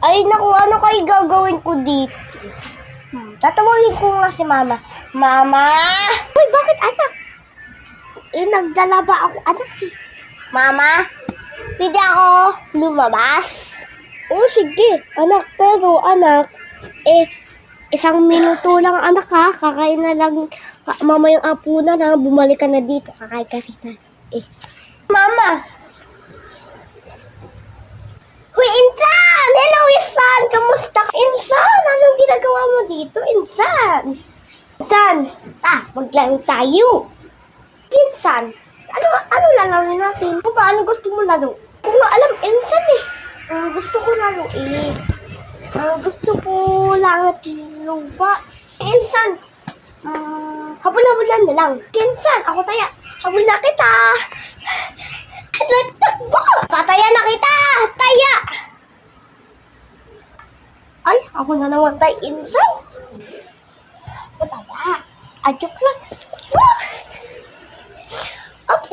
Ay, naku, ano kayo gagawin ko dito? Tatawagin ko nga si Mama. Mama! Uy, bakit anak? Nagdala ba ako anak eh? Mama, pwede ako lumabas? Oo, sige, anak. Pero, anak, isang minuto lang anak ha. Kakain na lang mamayang apunan ha. Bumalik ka na dito. Kakain kasi na. Mama! Huy, Insan! Hello, Insan! Kamusta ka? Insan! Anong ginagawa mo dito, Insan? Insan! Maglaro tayo! Insan! Ano lalawin natin? Paano gusto mo laro? Kung nga alam, Insan eh. Gusto ko laro eh. Gusto ko langit lupa. Insan! Habol-habulan na lang. Insan! Ako taya. Habol na kita! Nagtakbo! Tataya na kita! Taya! Ay, ako na naman tayo, Insan. Taya. Joke lang.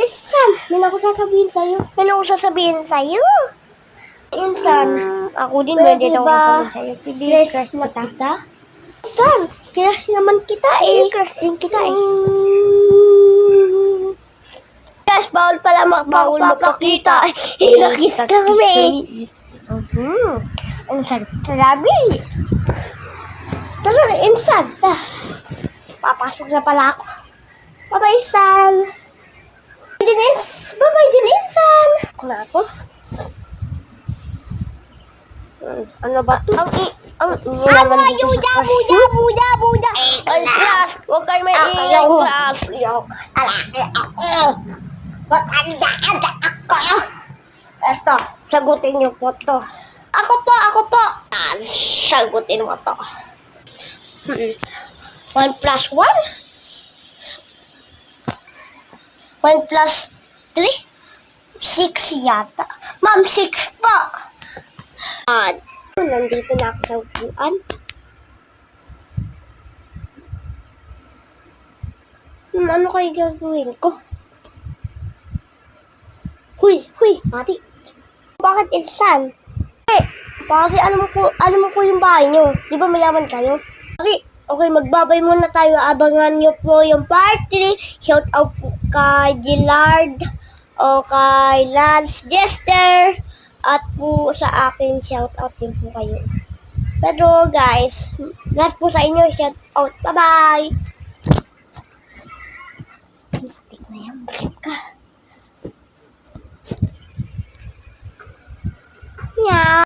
Insan, may ako sasabihin sa'yo. Insan, ako din ready daw ako sa'yo. Please, crush na kita. Insan, crush naman kita eh. Crush din kita eh. Crush, bawal pala magpapakita. Nakis kami. Insan, sabi. Tara, Insan. Papasok na pala ako. Bye-bye, Insan. Bye-bye din, Insan. Ako na ako. Ano ba ito? Buda! Ay, class! Huwag kayo may ingay, class! Eto, sagutin niyo po to. Ako po! Sagutin mo to. 1 plus 1? 1 plus 3? 6 yata. Ma'am, 6 po! Nandito na ako sa upuan. Ano kayo gagawin ko? Huy, mati. Bakit Insan? Bakit ano mo po yung bahay nyo? Di ba mayaman kayo? Okay, magbabay muna tayo. Abangan nyo po yung part 3. Shout out po kay Gillard o kay Lance Jester. At po sa akin, shout out din po kayo. Pero guys, lahat po sa inyo, shout out. Bye-bye! Stick na yan, bakit ka? Yeah.